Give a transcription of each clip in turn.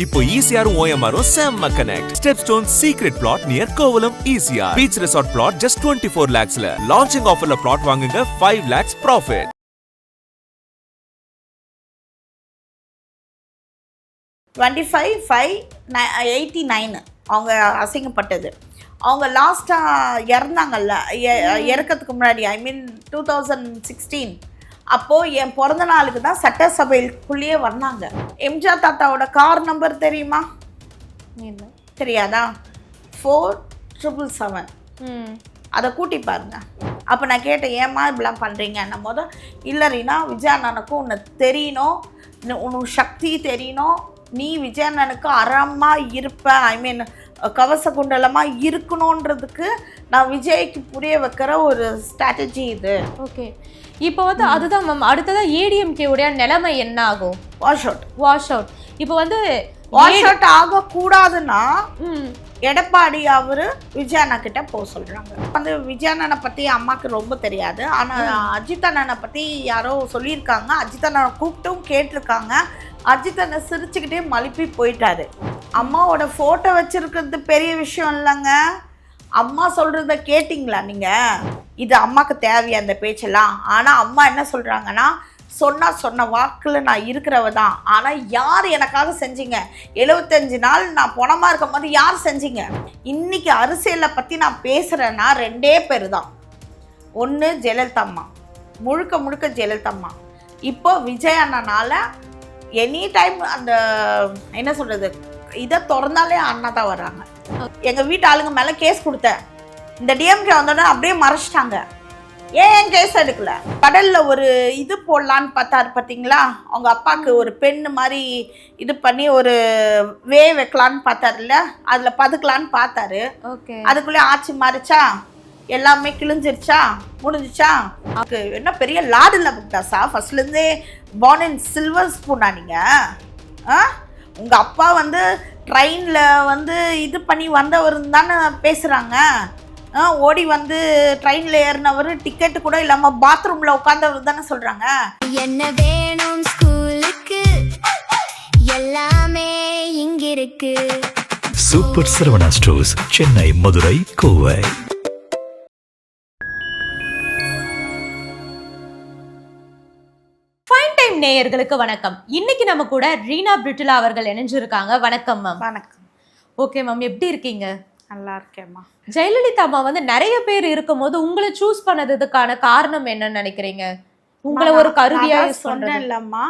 இப்போ ECR OMR செம்ம connect. Stepstone secret plot near Kovalam ECR. Beach resort plot just 24 lakhs ல. Launching offer ல plot வாங்குங்க 5 lakhs profit. 25/5/89 அவங்க அசிங்கப்பட்டது. அவங்க லாஸ்டா இறந்தாங்கல்ல, இறக்கிறதுக்கு முன்னாடி ஐ மீன் 2016 அப்போது என் பிறந்த நாளுக்கு தான் சட்டசபைக்குள்ளேயே வந்தாங்க. எம்ஜிஆர் தாத்தாவோட கார் நம்பர் தெரியுமா? இல்லை. தெரியாதா? 4777. அதை கூட்டி பாருங்க. அப்போ நான் கேட்டேன், ஏம்மா இப்படிலாம் பண்ணுறீங்க? போது இல்லை ரீனா, விஜய் அண்ணனுக்கும் உன்னை தெரியணும், உனக்கு சக்தி தெரியணும், நீ விஜய் அண்ணனுக்கு அறமாக இருப்ப, ஐ மீன் கவச குண்டலமாக இருக்கணுன்றதுக்கு நான் விஜய்க்கு புரிய வைக்கிற ஒரு ஸ்ட்ராட்டஜி இது. ஓகே, இப்போ வந்து அதுதான் மேம். அடுத்ததான் ஏடிஎம்கே உடைய நிலைமை என்ன ஆகும்? Wash out. இப்போ வந்து வாஷ் அவுட் ஆகக்கூடாதுன்னா எடப்பாடி அவரு விஜய் அண்ணா கிட்ட போக சொல்றாங்க. வந்து விஜய் அண்ணனை பத்தி அம்மாக்கு ரொம்ப தெரியாது, ஆனா அஜித் அண்ணனை பத்தி யாரோ சொல்லியிருக்காங்க. அஜித் அண்ணனை கூப்பிட்டும் கேட்டிருக்காங்க. அஜித் அண்ணன் சிரிச்சுக்கிட்டே மழுப்பி போயிட்டாரு. அம்மாவோட போட்டோ வச்சிருக்கிறது பெரிய விஷயம் இல்லைங்க. அம்மா சொல்றத கேட்டிங்களா நீங்க? இது அம்மாக்கு தேவையா அந்த பேச்செல்லாம்? ஆனா அம்மா என்ன சொல்றாங்கன்னா, சொன்ன வாக்குல நான் இருக்கிறவ தான். ஆனா யார் எனக்காக செஞ்சீங்க? 75 நாள் நான் பணமா இருக்கும் போது யார் செஞ்சீங்க? இன்னைக்கு அரசியலை பத்தி நான் பேசுறேன்னா 2 பேர் தான். ஒன்று ஜெயலலிதா அம்மா, முழுக்க ஜெயலலிதா அம்மா. இப்போ விஜய் அண்ணனால எனி டைம் அந்த என்ன சொல்றது, இதை திறந்தாலே அண்ணா தான் வர்றாங்க. எங்க வீட்டு ஆளுங்க மேல கேஸ் கொடுத்தேன். இந்த டிஎம்கே வந்தோடனே அப்படியே மறைச்சிட்டாங்க. ஏன் கேஸ் எடுக்கல? கடல்ல ஒரு இது போடலான்னு பார்த்தாரு பார்த்தீங்களா? அவங்க அப்பாவுக்கு ஒரு பெண்ணு மாதிரி இது பண்ணி ஒரு வைக்கலான்னு பார்த்தாருல்ல, அதுல பதுக்கலான்னு பார்த்தாரு. அதுக்குள்ளே ஆட்சி மாறிச்சா, எல்லாமே கிழிஞ்சிருச்சா, முடிஞ்சிச்சா? என்ன பெரிய லாடுல புக்தாசா? ஃபர்ஸ்ட்ல இருந்தே பார்ன் இன் சில்வர் ஸ்பூனா நீங்க? உங்க அப்பா வந்து ட்ரெயின்ல வந்து இது பண்ணி வந்தவர் தானே பேசுறாங்க. ஓடி வந்து ட்ரெயின்ல ஏறினவர் டிக்கெட் கூட இல்லாம பாத்ரூம்ல உட்கார்ந்தவர் தானே சொல்றாங்க. என்ன வேணும் ஸ்கூலுக்கு, எல்லாமே இங்க இருக்கு. Super Saravana stores, Chennai, Madurai, Kovai. நேயர்களுக்கு வணக்கம். இன்னைக்கு நம்ம கூட ரீனா பிரிட்டிலா அவர்கள் இணைஞ்சிருக்காங்க. வணக்கம் மேம். வணக்கம். ஓகே மேம், எப்படி இருக்கீங்க? நல்லா இருக்கேம்மா. ஜெயலலிதா அம்மா வந்து நிறைய பேர் இருக்கும் போது உங்களை சூஸ் பண்ணதுக்கான காரணம் என்னன்னு நினைக்கிறீங்க? உங்களை ஒரு கருவியா சொன்னேன் இல்லம்மா,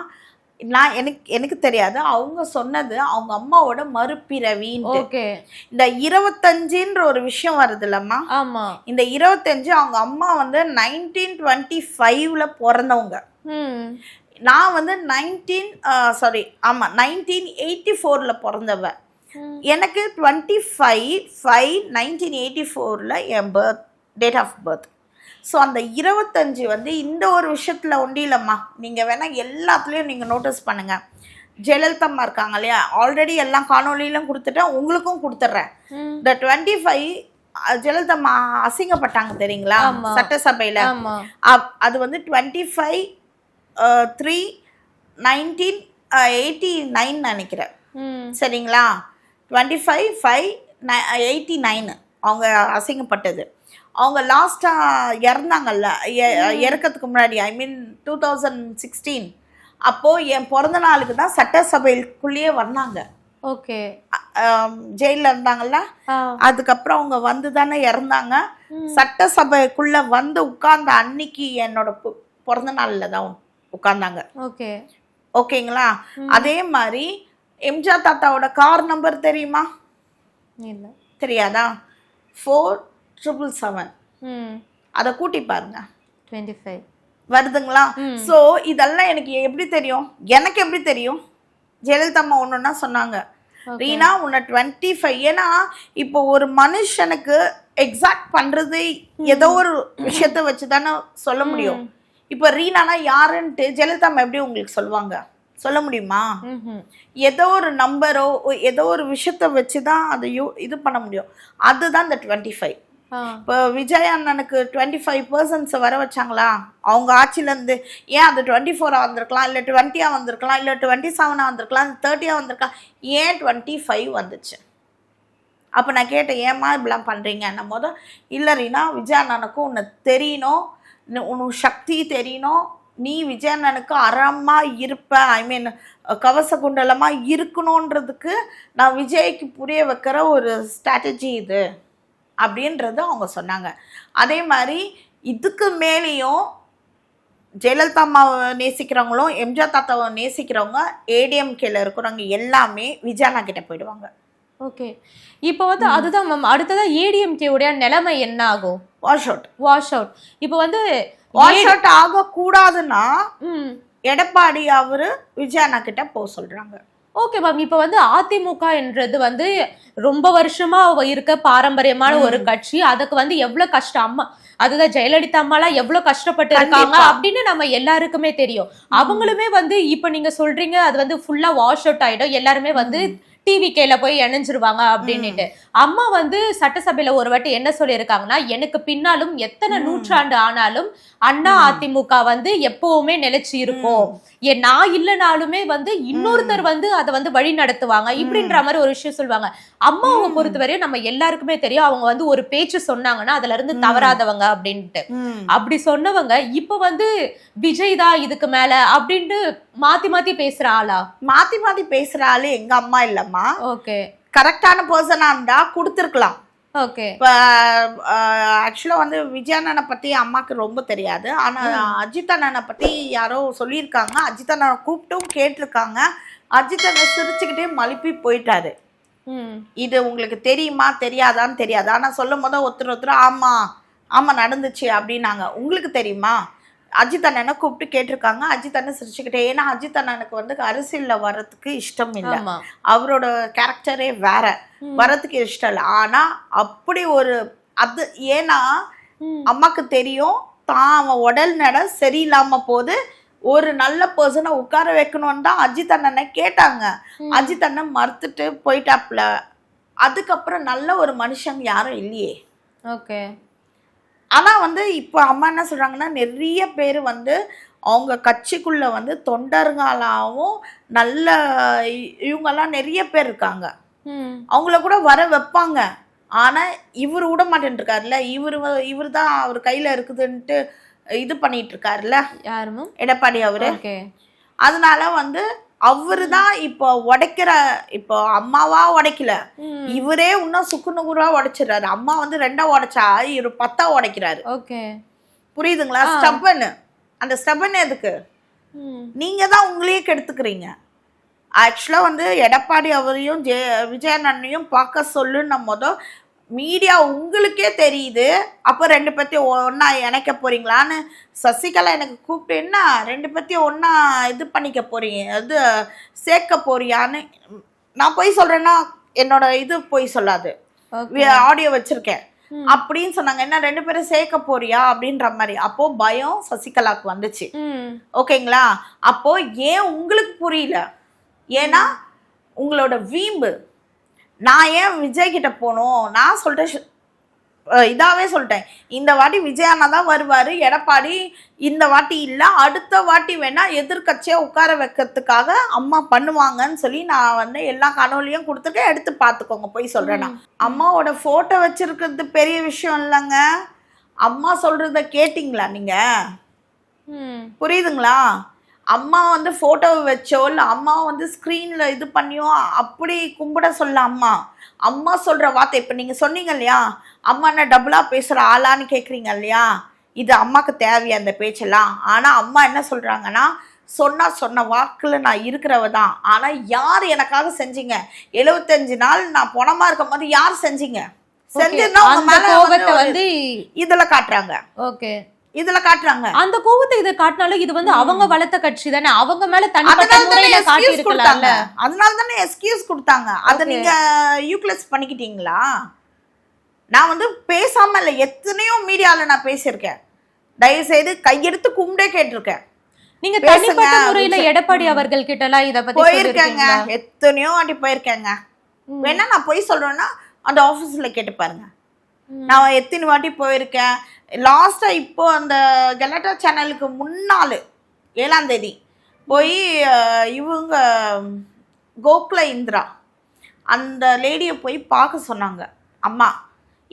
நான் எனக்கு தெரியாது. அவங்க சொன்னது அவங்க அம்மாவோட மறுபிறவின்னு. ஓகே, இந்த 25ன்ற ஒரு விஷயம் வருது இல்லம்மா? ஆமா. இந்த 25 அவங்க அம்மா வந்து 1925ல பிறந்தவங்க. நான் வந்து 1984ல பிறந்தவ. எனக்கு 25/5/1984ல என் டேட் ஆஃப் பர்த். ஸோ அந்த 25 வந்து இந்த ஒரு விஷயத்தில் ஒன்றும் இல்லைம்மா. நீங்கள் வேணால் எல்லாத்துலேயும் நீங்கள் நோட்டீஸ் பண்ணுங்கள். ஜெயலலிதா அம்மா இருக்காங்க இல்லையா, ஆல்ரெடி எல்லாம் காணொலியிலும் கொடுத்துட்டேன், உங்களுக்கும் கொடுத்துட்றேன். இந்த 25 ஜெயலலிதா அம்மா அசிங்கப்பட்டாங்க தெரியுங்களா சட்டசபையில். அது வந்து 25/3/1989 நினைக்கிறேன். சரிங்களா? 25/5/89 அவங்க அசிங்கப்பட்டது. அவங்க லாஸ்டா இறந்தாங்கல்ல, இறக்கிறதுக்கு முன்னாடி ஐ மீன் 2016 அப்போது என் பிறந்த நாளுக்கு தான் சட்டசபைக்குள்ளேயே வந்தாங்க. ஓகே, ஜெயிலில் இருந்தாங்கல்ல, அதுக்கப்புறம் அவங்க வந்து தானே இறந்தாங்க. சட்டசபைக்குள்ள வந்து உட்கார்ந்த அன்னைக்கு என்னோட பிறந்த நாளில் தான் உட்கார்ந்தாங்க. ஓகே, ஓகேங்களா? அதே மாதிரி எம்ஜிஆர் தாத்தாவோட கார் நம்பர் தெரியுமா? இல்லை. தெரியாதா? 4777. அதை கூட்டி பாருங்க. 25 வருதுங்களா? ஸோ இதெல்லாம் எனக்கு எப்படி தெரியும்? எனக்கு எப்படி தெரியும்? ஜெயலலிதா அம்மா ஒன்றுன்னா சொன்னாங்க, ரீனா உன்னை 25. ஏன்னா இப்போ ஒரு மனுஷனுக்கு எக்ஸாக்ட் பண்றது ஏதோ ஒரு விஷயத்த வச்சு தானே சொல்ல முடியும். இப்போ ரீனானா யாருன்ட்டு ஜெயலலிதா அம்மா எப்படி உங்களுக்கு சொல்லுவாங்க? சொல்ல முடியுமா? ஏதோ ஒரு நம்பரோ ஏதோ ஒரு விஷயத்த வச்சு தான் அதை இது பண்ண முடியும். அதுதான் இந்த 25. இப்போ விஜய் அண்ணனுக்கு 25% வர வச்சாங்களா அவங்க ஆட்சியிலேருந்து? ஏன் அது 24 வந்திருக்கலாம், இல்லை 20 வந்திருக்கலாம், இல்லை 27 வந்திருக்கலாம், 30 வந்திருக்கலாம், ஏன் 25 வந்துச்சு? அப்போ நான் கேட்டேன், ஏம்மா இப்படிலாம் பண்ணுறீங்கன்னும் போது, இல்லை ரீனா, விஜய் அண்ணனுக்கும் உன்னை தெரியணும், உனக்கு சக்தி தெரியணும், நீ விஜய் அண்ணனுக்கு அறமாக இருப்ப, ஐ மீன் கவச குண்டலமாக இருக்கணுன்றதுக்கு நான் விஜய்க்கு புரிய வைக்கிற ஒரு ஸ்ட்ராட்டஜி இது அப்படின்றது அவங்க சொன்னாங்க. அதே மாதிரி இதுக்கு மேலேயும் ஜெயலலிதா அம்மாவை நேசிக்கிறவங்களும் எம்ஜிஆர் தாத்தாவை நேசிக்கிறவங்க ஏடிஎம்கேல இருக்கிறவங்க எல்லாமே விஜய் அண்ணா கிட்ட போயிடுவாங்க. ஓகே, இப்போ வந்து அதுதான் மேம், அடுத்ததான் ஏடிஎம்கே உடைய நிலைமை என்ன ஆகும்? Wash out. இப்போ வந்து வாஷ் அவுட் ஆகக்கூடாதுன்னா எடப்பாடி அவரு விஜய் அண்ணா கிட்ட போக சொல்றாங்க. ஓகே மேம், இப்போ வந்து அதிமுக என்றது வந்து ரொம்ப வருஷமா இருக்க பாரம்பரியமான ஒரு கட்சி. அதுக்கு வந்து எவ்வளவு கஷ்டம், அம்மா அதுதான் ஜெயலலிதா அம்மாலாம் எவ்வளவு கஷ்டப்பட்டு இருக்காங்க அப்படின்னு நம்ம எல்லாருக்குமே தெரியும். அவங்களுமே வந்து இப்ப நீங்க சொல்றீங்க அது வந்து ஃபுல்லா வாஷ் அவுட் ஆயிடும், எல்லாருமே வந்து டிவிகேல போய் இணைஞ்சிருவாங்க அப்படின்னுட்டு. அம்மா வந்து சட்டசபையில ஒரு வாட்டி என்ன சொல்லியிருக்காங்கன்னா, எனக்கு பின்னாலும் எத்தனை நூற்றாண்டு ஆனாலும் அண்ணா அதிமுக வந்து எப்பவுமே நிலைச்சு இருக்கும், நான் இல்லைனாலுமே வந்து இன்னொருத்தர் வந்து அதை வந்து வழி நடத்துவாங்க இப்படின்ற மாதிரி ஒரு விஷயம் சொல்லுவாங்க. அம்மாவை பொறுத்தவரையும் நம்ம எல்லாருக்குமே தெரியும், அவங்க வந்து ஒரு பேச்சு சொன்னாங்கன்னா அதுல இருந்து தவறாதவங்க அப்படின்ட்டு. அப்படி சொன்னவங்க இப்ப வந்து விஜய் தான் இதுக்கு மேல அப்படின்ட்டு மாத்தி மாத்தி பேசுற ஆளா? மாத்தி பேசுற ஆளு எங்க அம்மா இல்லம்மா. ஓகே, கரெக்டான பர்சனா இருந்தா கொடுத்துருக்கலாம். ஓகே, இப்போ ஆக்சுவலாக வந்து விஜய் அண்ணனை பற்றி அம்மாவுக்கு ரொம்ப தெரியாது. ஆனால் அஜித் அண்ணனை பற்றி யாரோ சொல்லியிருக்காங்க, அஜித் அண்ணனை கூப்பிட்டும் கேட்டிருக்காங்க. அஜித் அண்ணன் சிரிச்சுக்கிட்டே மழுப்பி போயிட்டாரு. இது உங்களுக்கு தெரியுமா தெரியாதான்னு தெரியாது, ஆனால் சொல்லும் போது ஒருத்தர் ஆமாம் நடந்துச்சு அப்படின்னாங்க. உங்களுக்கு தெரியுமா? அஜித் அண்ணனை கூப்பிட்டு கேட்டிருக்காங்க. அஜித் அண்ணன் சிரிச்சுக்கிட்டே, ஏன்னா அஜித் அண்ணனுக்கு வந்து அரசியலில் வர்றதுக்கு இஷ்டம் இல்லை, அவரோட கேரக்டரே வேற, வர்றதுக்கு இஷ்டம் இல்லை. ஆனால் அப்படி ஒரு அது ஏன்னா அம்மாக்கு தெரியும் தான் அவன் உடல் நட சரியில்லாம போது ஒரு நல்ல பர்சனை உட்கார வைக்கணும்னு தான் அஜித் அண்ணனை கேட்டாங்க. அஜித் அண்ணன் மறுத்துட்டு போயிட்டாப்ல. அதுக்கப்புறம் நல்ல ஒரு மனுஷங்க யாரும் இல்லையே. ஓகே, ஆனால் வந்து இப்போ அம்மா என்ன சொல்கிறாங்கன்னா, நிறைய பேர் வந்து அவங்க கட்சிக்குள்ளே வந்து தொண்டர்களாகவும் நல்ல இவங்கெல்லாம் நிறைய பேர் இருக்காங்க, அவங்கள கூட வர வைப்பாங்க. ஆனால் இவர் விட மாட்டேன்ருக்காருல்ல, இவர் தான் அவர் கையில் இருக்குதுன்ட்டு இது பண்ணிட்டு இருக்காருல்ல யாருமா எடப்பாடி அவரு. அதனால வந்து அவரு தான் இப்போ உடைக்கிற, இப்போ அம்மாவா உடைக்கல, இவரே இன்னும் சுக்குநூறா உடைச்சிடறாரு. அம்மா வந்து 2 உடைச்சா இவரு 10 உடைக்கிறாரு. ஓகே, புரியுதுங்களா? ஸ்டப்பன், அந்த ஸ்டப்பன் எதுக்கு? நீங்க தான் உங்களையே கெடுத்துக்கிறீங்க. ஆக்சுவலா வந்து எடப்பாடி அவரையும் விஜய் அண்ணனையும் பார்க்க சொல்லுன்னும் போதோ மீடியா உங்களுக்கே தெரியுது, அப்போ 2 பேர்த்தையும் ஒன்னா இணைக்க போறீங்களான்னு சசிகலா எனக்கு கூப்பிட்டு, என்ன 2 பேர்த்தையும் ஒன்னா இது பண்ணிக்க போறீங்க, அது சேர்க்க போறியான்னு. நான் போய் சொல்றேன்னா என்னோட இது போய் சொல்லாது, ஆடியோ வச்சிருக்கேன் அப்படின்னு சொன்னாங்க. என்ன 2 பேரும் சேர்க்க போறியா அப்படின்ற மாதிரி. அப்போ பயம் சசிகலாக்கு வந்துச்சு. ஓகேங்களா? அப்போ ஏன் உங்களுக்கு புரியல? ஏன்னா உங்களோட வீம்பு. நான் ஏன் விஜய் கிட்ட போகணும்? நான் சொல்லிட்டேன், இதாவே சொல்லிட்டேன், இந்த வாட்டி விஜய் அண்ணா தான் வருவார், எடப்பாடி இந்த வாட்டி இல்லை, அடுத்த வாட்டி வேணா எதிர்கட்சியை உட்கார வைக்கிறதுக்காக அம்மா பண்ணுவாங்கன்னு சொல்லி நான் வந்து எல்லா கனவுலையும் கொடுத்துருக்கேன், எடுத்து பார்த்துக்கோங்க. போய் சொல்கிறேன்னா அம்மாவோட ஃபோட்டோ வச்சிருக்கிறது பெரிய விஷயம் இல்லைங்க. அம்மா சொல்கிறத கேட்டிங்களா நீங்கள்? புரியுதுங்களா? அம்மா வந்து ஃபோட்டோவை வச்சோ இல்லை அம்மா வந்து ஸ்க்ரீனில் இது பண்ணியோ அப்படி கும்பிட சொல்ல. அம்மா சொல்கிற வார்த்தை, இப்போ நீங்கள் சொன்னீங்க இல்லையா, அம்மா என்ன டபுளாக பேசுகிற ஆளான்னு கேட்குறீங்க இல்லையா, இது அம்மாவுக்கு தேவையா அந்த பேச்செல்லாம்? ஆனால் அம்மா என்ன சொல்கிறாங்கன்னா, சொன்ன வாக்கில் நான் இருக்கிறவ தான், ஆனால் யார் எனக்காக செஞ்சீங்க? 75 நாள் நான் பணமாக இருக்கும் போது யார் செஞ்சீங்க? செஞ்சுன்னா உங்க மேலே வந்து இதில் காட்டுறாங்க. ஓகே, இதுல காட்டுறாங்க. அந்த கோவத்தை இதை காட்டினாலும் இது வந்து அவங்க வளர்த்த கட்சி தானே, அவங்க மேல தனிப்பட்ட முறையில காட்டி இருக்கலாம்ல. அதனால தானே எக்ஸ்கியூஸ் கொடுத்தாங்க. அதை நீங்க யூட்டிலைஸ் பண்ணிக்கிட்டீங்களா? நான் வந்து பேசாம இல்லை, எத்தனையோ மீடியால நான் பேசியிருக்கேன், தயவு செய்து கையெடுத்து கும்பிட்டே கேட்டிருக்கேன். நீங்க தனிப்பட்ட முறையில எடப்பாடி அவர்கள் கிட்ட எல்லாம் இத பத்தி போயிருக்கேங்க, எத்தனையோ வாட்டி போயிருக்கேங்க. வேணா நான் போய் சொல்றேன்னா அந்த ஆபீஸ்ல கேட்டு பாருங்க. நான் எத்தனை வாட்டி போயிருக்கேன். லாஸ்டா இப்போ அந்த கலாட்டா சேனலுக்கு முன்னாள் 7ஆம் தேதி போய் இவங்க கோகுல இந்திரா அந்த லேடியை போய் பார்க்க சொன்னாங்க அம்மா.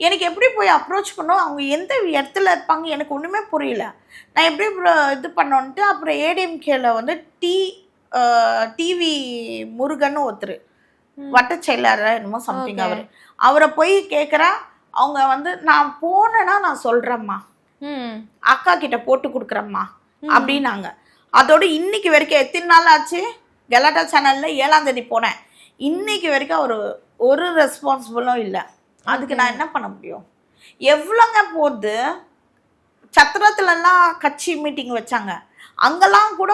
எனக்கு எப்படி போய் அப்ரோச் பண்ணோம், அவங்க எந்த இடத்துல இருப்பாங்க எனக்கு ஒன்றுமே புரியல. நான் எப்படி இது பண்ணோன்ட்டு அப்புறம் ஏடிஎம்கேல வந்து டிவி முருகன் ஒருத்தர் வட்ட செயலாளர் என்னமோ சம்திங் அவரை போய் கேட்குறேன். அவங்க வந்து நான் போனேன்னா நான் சொல்கிறேம்மா, அக்கா கிட்ட போட்டு கொடுக்குறேம்மா அப்படின்னாங்க. அதோட இன்னைக்கு வரைக்கும் எத்தனை நாள் ஆச்சு, கலாட்டா சேனலில் 7ஆம் தேதி போனேன், இன்னைக்கு வரைக்கும் ஒரு ரெஸ்பான்சிபிளும் இல்லை. அதுக்கு நான் என்ன பண்ண முடியும்? எவ்வளோங்க போகுது. சத்திரத்துலலாம் கட்சி மீட்டிங் வச்சாங்க, அங்கெல்லாம் கூட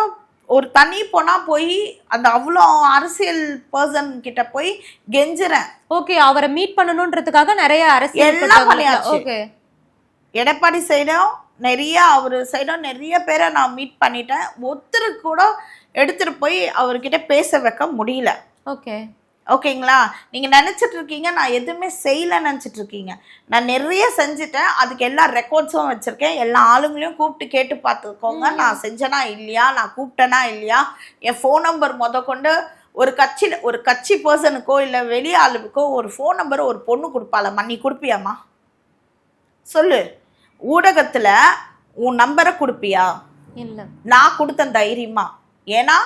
ஒரு தனி பொண்ணா போய் அந்த அவ்வளோ அரசியல் பர்சன் கிட்ட போய் கெஞ்சுறேன். ஓகே, அவரை மீட் பண்ணணுன்றதுக்காக நிறைய அரசியல் எல்லாம் பண்ணியாச்சு. எடப்பாடி சைடும் நிறைய, அவர் சைடும் நிறைய பேரை நான் மீட் பண்ணிட்டேன். ஒருத்தருக்கு கூட எடுத்துட்டு போய் அவர்கிட்ட பேச வைக்க முடியல. ஓகேங்களா? நீங்க நினைச்சிட்டு இருக்கீங்க நான் எதுவுமே செய்யல நினைச்சிட்டு இருக்கீங்க. நான் நிறைய செஞ்சுட்டேன். அதுக்கு எல்லா ரெக்கார்ட்ஸும் வச்சிருக்கேன். எல்லா ஆளுங்களையும் கூப்பிட்டு கேட்டு பார்த்துக்கோங்க, நான் செஞ்சேனா இல்லையா, நான் கூப்பிட்டேனா இல்லையா. என் ஃபோன் நம்பர் கொண்டு ஒரு கட்சி பர்சனுக்கோ இல்லை வெளி ஆளுக்கோ ஒரு ஃபோன் நம்பர் ஒரு பொண்ணு கொடுப்பாளம்மா, நீ கொடுப்பியாம்மா சொல்லு. ஊடகத்துல உன் நம்பரை கொடுப்பியா? இல்லை. நான் கொடுத்தேன் தைரியமா. ஏன்னா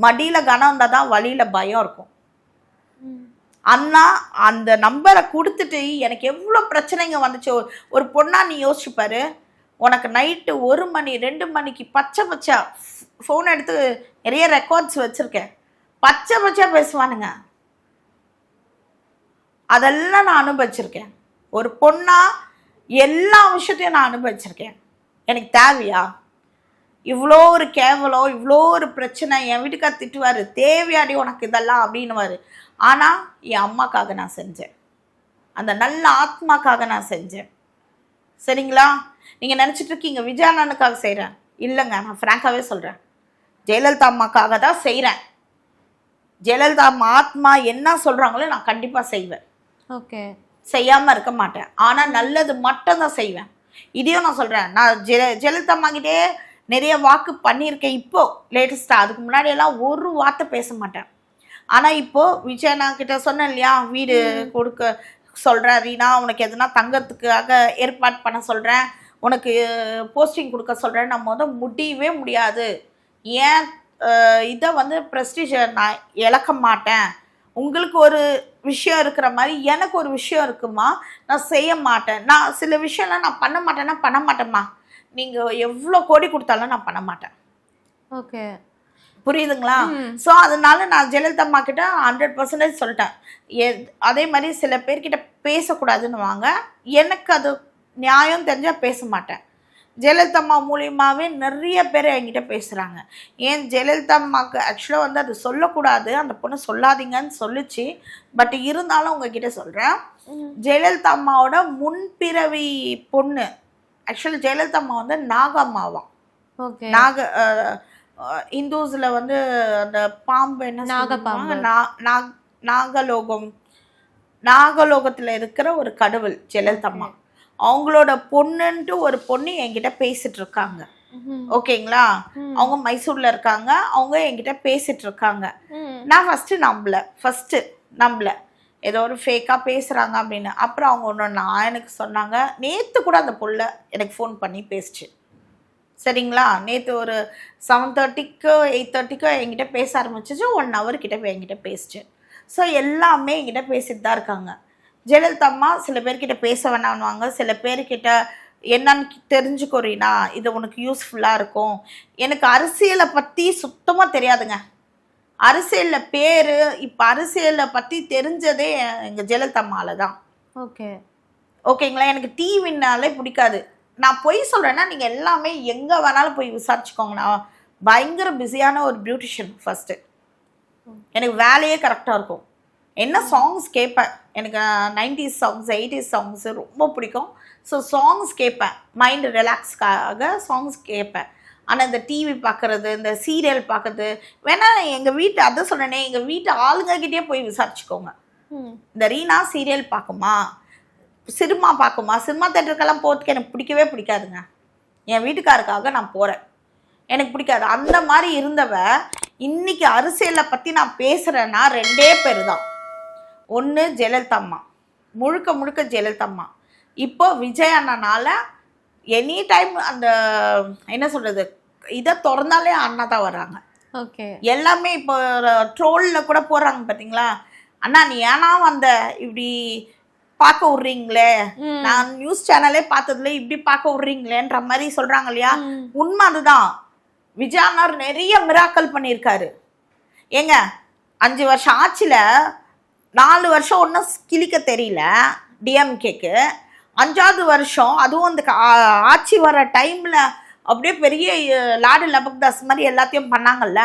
மடியில கனம் இருந்தால் தான் வழியில பயம் இருக்கும். அண்ணா அந்த நம்பரை கொடுத்துட்டு எனக்கு எவ்வளோ பிரச்சனைங்க வந்துச்சு. ஒரு பொண்ணா நீ யோசிச்சுப்பாரு, உனக்கு நைட்டு 1 மணி 2 மணிக்கு பச்சை ஃபோன் எடுத்து நிறைய ரெக்கார்ட்ஸ் வச்சுருக்கேன், பச்சை பேசுவானுங்க. அதெல்லாம் நான் அனுபவிச்சிருக்கேன். ஒரு பொண்ணா எல்லா விஷயத்தையும் நான் அனுபவிச்சிருக்கேன். எனக்கு தேவையா இவ்வளோ ஒரு கேவலம், இவ்வளோ ஒரு பிரச்சனை? என் வீட்டுக்கார் திட்டுவார், தேவையாடி உனக்கு இதெல்லாம் அப்படின்னுவார். ஆனால் என் அம்மாக்காக நான் செஞ்சேன், அந்த நல்ல ஆத்மாக்காக நான் செஞ்சேன். சரிங்களா? நீங்கள் நினச்சிட்டு இருக்கீங்க விஜயானனுக்காக செய்கிறேன். இல்லைங்க, நான் ஃப்ராங்காகவே சொல்கிறேன், ஜெயலலிதா அம்மாக்காக தான் செய்கிறேன். ஜெயலலிதா அம்மா ஆத்மா என்ன சொல்கிறாங்களோ நான் கண்டிப்பாக செய்வேன். ஓகே, செய்யாமல் இருக்க மாட்டேன். ஆனால் நல்லது மட்டும்தான் செய்வேன். இதையும் நான் சொல்கிறேன். நான் ஜெயலலிதா அம்மாக்கிட்டே நிறைய வாக்கு பண்ணியிருக்கேன். இப்போ லேட்டஸ்ட்டாக, அதுக்கு முன்னாடியெல்லாம் ஒரு வார்த்தை பேச மாட்டேன். ஆனால் இப்போது விஜயண்ணா கிட்ட சொன்னேன் இல்லையா, வீடு கொடுக்க சொல்கிறேன், ரீனா உனக்கு எதுனா தங்கறதுக்காக ஏற்பாடு பண்ண சொல்கிறேன், உனக்கு போஸ்டிங் கொடுக்க சொல்கிறேன். நம்ம முடியவே முடியாது. ஏன் இதை வந்து ப்ரெஸ்டீஜை நான் இழக்க மாட்டேன். உங்களுக்கு ஒரு விஷயம் இருக்கிற மாதிரி எனக்கு ஒரு விஷயம் இருக்குமா, நான் செய்ய மாட்டேன். நான் சில விஷயம்லாம் நான் பண்ண மாட்டேன்னா பண்ண மாட்டேம்மா. நீங்கள் எவ்வளோ கோடி கொடுத்தாலும் நான் பண்ண மாட்டேன். ஓகே, புரியுதுங்களா? ஸோ அதனால நான் ஜெயலலிதா அம்மா கிட்ட 100% சொல்லிட்டேன். அதே மாதிரி சில பேர்கிட்ட பேசக்கூடாதுன்னு வாங்க, எனக்கு அது நியாயம் தெரிஞ்சால் பேச மாட்டேன். ஜெயலலிதா அம்மா மூலியமாகவே நிறைய பேர் என்கிட்ட பேசுகிறாங்க. ஏன் ஜெயலலிதா அம்மாவுக்கு ஆக்சுவலாக வந்து அது சொல்லக்கூடாது, அந்த பொண்ணு சொல்லாதீங்கன்னு சொல்லிச்சு. பட் இருந்தாலும் உங்ககிட்ட சொல்கிறேன், ஜெயலலிதா அம்மாவோட முன்பிறவி பொண்ணு. ஆக்சுவலி ஜெயலலிதா அம்மா வந்து நாகம்மாவாம். இந்துஸ்ல வந்து அந்த பாம்பு என்ன நாகலோகத்துல இருக்கிற ஒரு கடவுள் ஜெயலலிதா அம்மா. அவங்களோட பொண்ணுன்ட்டு ஒரு பொண்ணு என்கிட்ட பேசிட்டு இருக்காங்க. ஓகேங்களா? அவங்க மைசூர்ல இருக்காங்க. அவங்க என்கிட்ட பேசிட்டு இருக்காங்க. நான் ஃபர்ஸ்ட் நம்பல ஏதோ ஒரு ஃபேக்கா பேசுறாங்க அப்படின்னு. அப்புறம் அவங்க ஒன்று எனக்கு சொன்னாங்க. நேற்று கூட அந்த புள்ள எனக்கு ஃபோன் பண்ணி பேசிச்சு. சரிங்களா? நேற்று ஒரு 7:30 8:30 என்கிட்ட பேச ஆரம்பிச்சிச்சு. 1 hour கிட்ட என்கிட்ட பேசிச்சு. ஸோ எல்லாமே என்கிட்ட பேசிட்டு தான் இருக்காங்க. ஜெயலலிதா அம்மா சில பேர்கிட்ட பேச வேணான்னுவாங்க, சில பேர்கிட்ட என்னன்னு தெரிஞ்சுக்கோறீனா, இது உனக்கு யூஸ்ஃபுல்லாக இருக்கும். எனக்கு அரசியலை பற்றி சுத்தமாக தெரியாதுங்க. அரசியலில் பேர் இப்போ அரசியலை பற்றி தெரிஞ்சதே எங்கள் ஜெயலலிதா அம்மாவில் தான். ஓகேங்களா? எனக்கு டிவின்னாலே பிடிக்காது. நான் பொய் சொல்கிறேன்னா நீங்கள் எல்லாமே எங்கே வேணாலும் போய் விசாரிச்சுக்கோங்க. நான் பயங்கர பிஸியான ஒரு பியூட்டிஷியன். ஃபஸ்ட்டு எனக்கு வேலையே கரெக்டாக இருக்கும். என்ன சாங்ஸ் கேட்பேன், எனக்கு 90s சாங்ஸ் 80s சாங்ஸு ரொம்ப பிடிக்கும். ஸோ சாங்ஸ் கேட்பேன், மைண்டு ரிலாக்ஸ்க்காக சாங்ஸ் கேட்பேன். ஆனால் இந்த டிவி பார்க்குறது, இந்த சீரியல் பார்க்குறது வேணா எங்கள் வீட்டு அதை சொன்னேனே, எங்கள் வீட்டு ஆளுங்கக்கிட்டே போய் விசாரிச்சுக்கோங்க. இந்த ரீனா சீரியல் பார்க்குமா, சினிமா பார்க்குமா, சினிமா தேட்டருக்கெல்லாம் போகிறதுக்கு எனக்கு பிடிக்கவே பிடிக்காதுங்க. என் வீட்டுக்காருக்காக நான் போகிறேன், எனக்கு பிடிக்காது. அந்த மாதிரி இருந்தவ இன்னைக்கு அரசியலை பற்றி நான் பேசுகிறேன்னா 2 பேர் தான். ஒன்று ஜெயலலிதா அம்மா, முழுக்க முழுக்க ஜெயலலிதா அம்மா. இப்போ விஜய் அண்ணனால எனி டைம் அந்த என்ன சொல்கிறது, இதை திறந்தாலே அண்ணா தான் வர்றாங்க. ஓகே, எல்லாமே இப்போ ட்ரோலில் கூட போடுறாங்க பார்த்தீங்களா, அண்ணா நீ ஏன்னா வந்த இப்படி பார்க்க விட்றீங்களே, நான் நியூஸ் சேனலே பார்த்ததுல இப்படி பார்க்க விட்றீங்களேன்ற மாதிரி சொல்கிறாங்க இல்லையா. உண்மை அதுதான். விஜய் அண்ணா நிறைய மிராக்கல் பண்ணியிருக்காரு. ஏங்க 5 வருஷம் ஆட்சியில் 4 வருஷம் ஒன்றும் கிளிக்க தெரியல டிஎம்கேக்கு. 5வது வருஷம் அதுவும் அந்த ஆட்சி வர டைமில் அப்படியே பெரிய லாடு லபக்தாஸ் மாதிரி எல்லாத்தையும் பண்ணாங்கல்ல,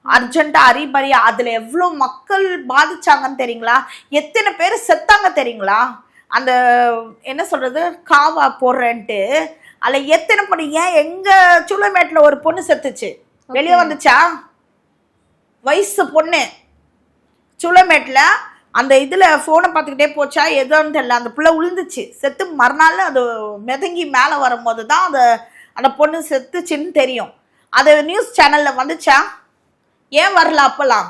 அர்ஜென்ட்டாக அரிபரியா. அதில் எவ்வளோ மக்கள் பாதிச்சாங்கன்னு தெரியுங்களா, எத்தனை பேர் செத்தாங்க தெரியுங்களா. அந்த என்ன சொல்கிறது, காவா போடுறேன்ட்டு அதில் எத்தனை பொண்ணு, ஏன் எங்கள் சூளமேட்டில் ஒரு பொண்ணு செத்துச்சு, வெளியே வந்துச்சா, வயசு பொண்ணு சூளமேட்டில் அந்த இதில் ஃபோனை பார்த்துக்கிட்டே போச்சா எதுன்னு தெரியல, அந்த பிள்ளை விழுந்துச்சு செத்து. மறுநாள் அது மிதங்கி மேலே வரும்போது தான் அந்த பொண்ணு செத்துச்சின்னு தெரியும். அது நியூஸ் சேனலில் வந்துச்சா, ஏன் வரல அப்போல்லாம்?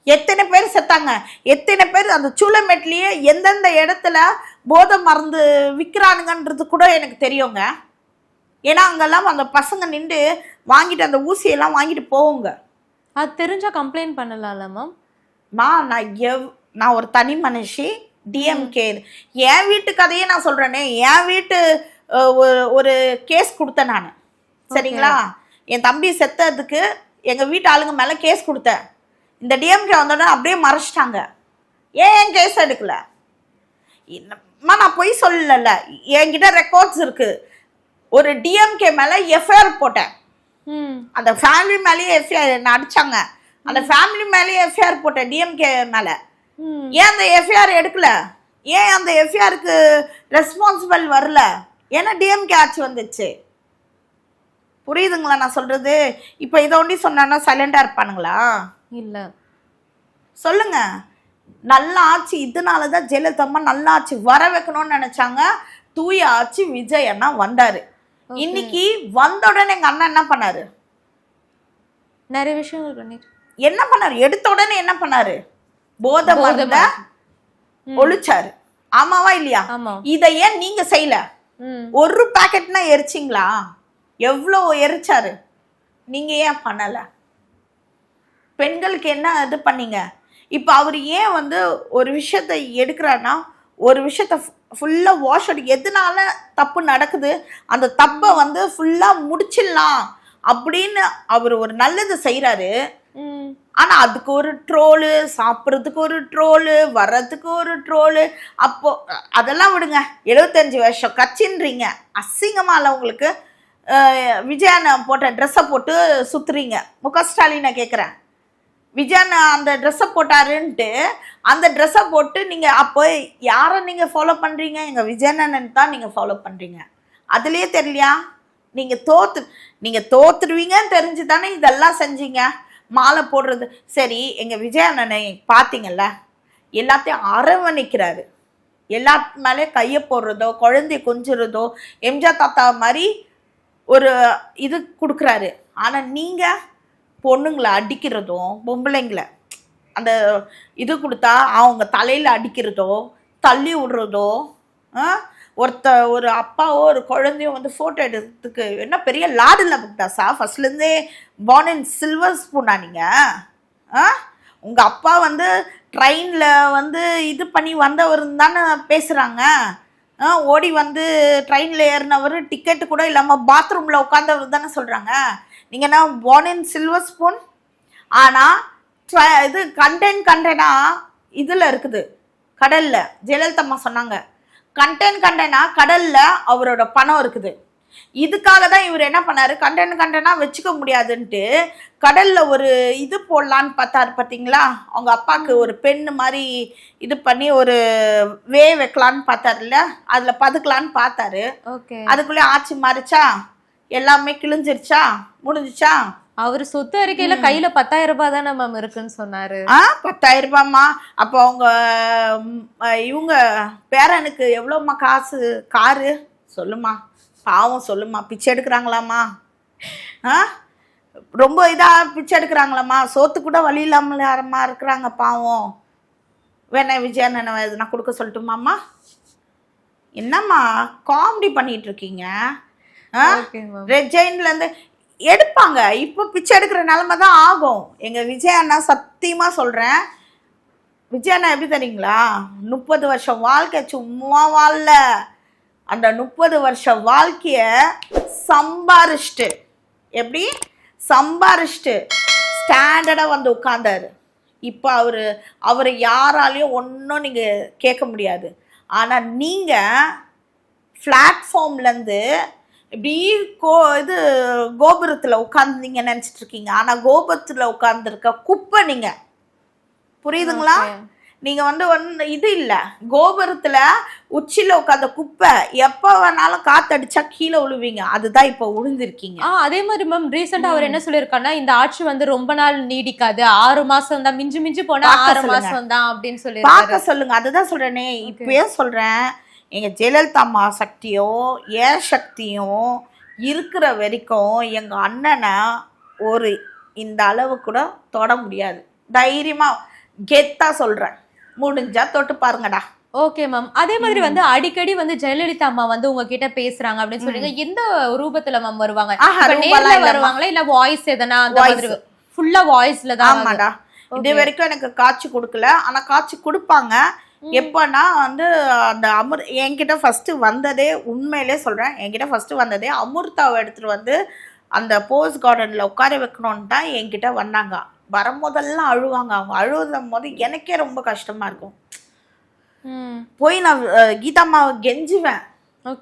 எத்தனை பேர் செத்தாங்க, எத்தனை பேர் அந்த சூளமேட்லேயே எந்தெந்த இடத்துல போதை மருந்து விற்கிறானுங்கன்றது கூட எனக்கு தெரியுங்க. ஏன்னா அங்கெல்லாம் அந்த பசங்க நின்று வாங்கிட்டு அந்த ஊசியெல்லாம் வாங்கிட்டு போவோங்க. அது தெரிஞ்சா கம்ப்ளைண்ட் பண்ணலாம்ல மேம்? நான் ஒரு தனி மனுஷி, டிஎம்கே. என் வீட்டு கதையே நான் சொல்கிறேனே, என் வீட்டு ஒரு கேஸ் கொடுத்தேன் நான், சரிங்களா. என் தம்பி செத்ததுக்கு எங்கள் வீட்டு ஆளுங்க மேலே கேஸ் கொடுத்தேன். இந்த டிஎம்கே வந்தோடனே அப்படியே மறைச்சிட்டாங்க. ஏன் கேஸ் எடுக்கல? என்னம்மா நான் பொய் சொல்லல, என்கிட்ட ரெக்கார்ட்ஸ் இருக்குது. ஒரு டிஎம்கே மேலே எஃப்ஐஆர் போட்டேன். அந்த ஃபேமிலி மேலேயே எஃப்ஐஆர் என்ன அடித்தாங்க, அந்த ஃபேமிலி மேலேயே எஃப்ஐஆர் போட்டேன் டிஎம்கே மேலே. ஏன் அந்த எஃப்ஐஆர் எடுக்கல? ஏன் அந்த எஃப்ஐஆருக்கு ரெஸ்பான்சிபிள் வரல? ஏன்னா டிஎம்கே ஆட்சி வந்துச்சு. புரியுதுங்களா நான் சொல்கிறது? இப்போ இதை ஒண்டி சொன்னா சைலண்டாக இருப்பானுங்களா? இல்லை, சொல்லுங்க. நல்ல ஆட்சி, இதனால தான் ஜெயலலிதா அம்மா நல்ல ஆட்சி வர வைக்கணும்னு நினச்சாங்க. தூய ஆட்சி விஜய் அண்ணா வந்தார். இன்னைக்கு வந்த உடனே எங்கள் அண்ணா என்ன பண்ணாரு? நிறைய விஷயங்கள் பண்ணிட்டு என்ன பண்ணாரு? எடுத்த உடனே என்ன பண்ணாரு? போதை மருந்த ஒழிச்சாரு. ஆமாவா இல்லையா? இதை ஏன் நீங்க செய்யல? ஒரு பாக்கெட்னா எரிச்சிங்களா? எவ்வளோ எரிச்சாரு, நீங்க ஏன் பண்ணல? பெண்களுக்கு என்ன இது பண்ணீங்க? இப்போ அவர் ஏன் வந்து ஒரு விஷயத்தை எடுக்கிறாருன்னா, ஒரு விஷயத்த ஃபுல்லாக வாஷ் அவுட், எதனால தப்பு நடக்குது அந்த தப்பை வந்து ஃபுல்லாக முடிச்சிடலாம் அப்படின்னு அவர் ஒரு நல்லது செய்கிறாரு. ஆனால் அதுக்கு ஒரு ட்ரோலு, சாப்பிட்றதுக்கு ஒரு ட்ரோலு, வர்றதுக்கு ஒரு ட்ரோலு. அப்போ அதெல்லாம் விடுங்க, 75 வருஷம் கட்சின்றீங்க, அசிங்கமாக இல்லை உங்களுக்கு? விஜயண்ணா போட்ட ட்ரெஸ்ஸை போட்டு சுற்றுறீங்க. முக ஸ்டாலினை கேட்குறேன், விஜயண்ணா அந்த ட்ரெஸ்ஸை போட்டாருன்ட்டு அந்த ட்ரெஸ்ஸை போட்டு நீங்கள் அப்போ யாரை நீங்கள் ஃபாலோ பண்ணுறீங்க? எங்கள் விஜயண்ணன் தான் நீங்கள் ஃபாலோ பண்ணுறீங்க. அதுலேயே தெரியலையா? நீங்கள் தோத்துடுவீங்கன்னு தெரிஞ்சு தானே இதெல்லாம் செஞ்சீங்க. மாலை போடுறது சரி, எங்கள் விஜயண்ணனை பார்த்தீங்கல்ல, எல்லாத்தையும் அரவணைக்கிறாரு. எல்லா மேலே கையை போடுறதோ, குழந்தைய கொஞ்சுறதோ, எம்ஜிஆர் தாத்தா மாதிரி ஒரு இது கொடுக்குறாரு. ஆனால் நீங்கள் பொண்ணுங்களை அடிக்கிறதும், பொம்பளைங்களை அந்த இது கொடுத்தா அவங்க தலையில் அடிக்கிறதோ, தள்ளி விடுறதோ, ஒரு அப்பாவோ ஒரு குழந்தையோ வந்து ஃபோட்டோ எடுக்கிறதுக்கு என்ன பெரிய லாடில் புக்தாஸா? ஃபர்ஸ்ட்லேருந்தே பார்ன் இன் சில்வர் ஸ்பூனா நீங்கள்? உங்கள் அப்பா வந்து ட்ரெயினில் வந்து இது பண்ணி வந்தவருன்னு தானே பேசுகிறாங்க. ஓடி வந்து ட்ரெயினில் ஏறினவர் டிக்கெட்டு கூட இல்லாமல் பாத்ரூமில் உட்காந்தவர் தானே சொல்கிறாங்க. நீங்கள் என்ன பார்ன் இன் சில்வர் ஸ்பூன்? ஆனால் இது கண்டெய்னா இதில் இருக்குது, கடலில். ஜெயலலிதா அம்மா சொன்னாங்க, கண்டெய்னா கடலில் அவரோட பணம் இருக்குது. இதுக்காக தான் இவர் என்ன பண்ணார், கண்டெய்னா வச்சுக்க முடியாதுன்ட்டு கடலில் ஒரு இது போடலான்னு பார்த்தாரு. பார்த்தீங்களா, அவங்க அப்பாவுக்கு ஒரு பெண்ணு மாதிரி இது பண்ணி ஒரு வைக்கலான்னு பார்த்தாருல்ல, அதில் பதுக்கலான்னு பார்த்தாரு. அதுக்குள்ளே ஆட்சி மாறிச்சா, எல்லாமே கிழிஞ்சிருச்சா, முடிஞ்சிச்சா? அவர் சொத்து அறிக்கையில கையில 10,000 ரூபாய் தானே மேம் இருக்குன்னு சொன்னாரு. 10,000 ரூபாய்மா. அப்போ அவங்க இவங்க பேரனுக்கு எவ்வளோம்மா காசு, காரு சொல்லுமா, பாவம் சொல்லுமா, பிச்சை எடுக்கிறாங்களாம்மா, ரொம்ப இதாக பிச்சை எடுக்கிறாங்களாம்மா, சோத்து கூட வழி இல்லாமல் யாரம்மா இருக்கிறாங்க பாவம். வேணா விஜயண்ணனை எதுனா கொடுக்க சொல்லட்டுமாம்மா? என்னம்மா காமெடி பண்ணிட்டு இருக்கீங்க? ரெட் ஜெயின்லேருந்து எடுப்பாங்க. இப்போ பிச்சை எடுக்கிற நிலைமை தான் ஆகும். எங்கள் விஜய் அண்ணா சத்தியமாக சொல்கிறேன், விஜய் அண்ணா எப்படி தெரியுங்களா, 30 வருஷம் வாழ்க்கை சும்மா வாழல. அந்த 30 வருஷம் வாழ்க்கையை சம்பாரிச்சிட்டு, எப்படி சம்பாரிச்சிட்டு ஸ்டாண்டர்டாக வந்து உட்கார்ந்தாரு. இப்போ அவர் யாராலையும் ஒன்றும் நீங்கள் கேட்க முடியாது. ஆனால் நீங்கள் பிளாட்ஃபார்ம்லேருந்து இப்படி இது கோபுரத்தில் உட்காந்துங்க நினச்சிட்டு இருக்கீங்க. ஆனால் கோபுரத்தில் உட்காந்துருக்க குப்பை நீங்கள், புரியுதுங்களா? நீங்கள் வந்து இது இல்லை, கோபுரத்தில் உச்சியில் உட்காந்த குப்பை, எப்போ வேணாலும் காத்தடிச்சா கீழே விழுவீங்க. அதுதான் இப்போ விழுந்திருக்கீங்க. அதே மாதிரி மேம் ரீசெண்டா அவர் என்ன சொல்லியிருக்காருன்னா, இந்த ஆட்சி வந்து ரொம்ப நாள் நீடிக்காது, 6 மாசம் தான், மிஞ்சி மிஞ்சி போனா 6 மாசம் தான் அப்படின்னு சொல்லி பார்க்க சொல்லுங்க. அதுதான் சொல்றேனே, இப்பயே சொல்றேன், எங்க ஜெயலலிதா அம்மா சக்தியும் ஏன் சக்தியும் இருக்கிற வரைக்கும் எங்க அண்ணனை ஒரு இந்த அளவு கூட தொட முடியாது. தைரியமா கெத்தா சொல்றேன், முடிஞ்சா தொட்டு பாருங்கடா. Okay ma'am. அதே மாதிரி வந்து அடிக்கடி வந்து ஜெயலலிதா அம்மா வந்து உங்ககிட்ட பேசுறாங்க அப்படின்னு சொல்றீங்க. எந்த ரூபத்துல மேம் வருவாங்க? நேர்ல வருவாங்களா இல்ல வாய்ஸ் எதனா அந்த மாதிரி? ஃபுல்லா வாய்ஸ்ல தான். ஆமாடா, இது வரைக்கும் எனக்கு காட்சி கொடுக்கல, ஆனா காட்சி கொடுப்பாங்க. எப்பன்னா வந்து அந்த என்கிட்ட ஃபர்ஸ்ட் வந்ததே, உண்மையிலே சொல்றேன், என்கிட்ட ஃபர்ஸ்ட் வந்ததே அமிர்தாவை எடுத்துட்டு வந்து அந்த போஸ் கார்டன்ல உட்கார வைக்கணும்னு தான் என்கிட்ட வந்தாங்க. வரும்போதெல்லாம் அழுவாங்க. அவங்க அழுவும் போது எனக்கே ரொம்ப கஷ்டமா இருக்கும். போய் நான் கீதாம்மாவை கெஞ்சுவேன்,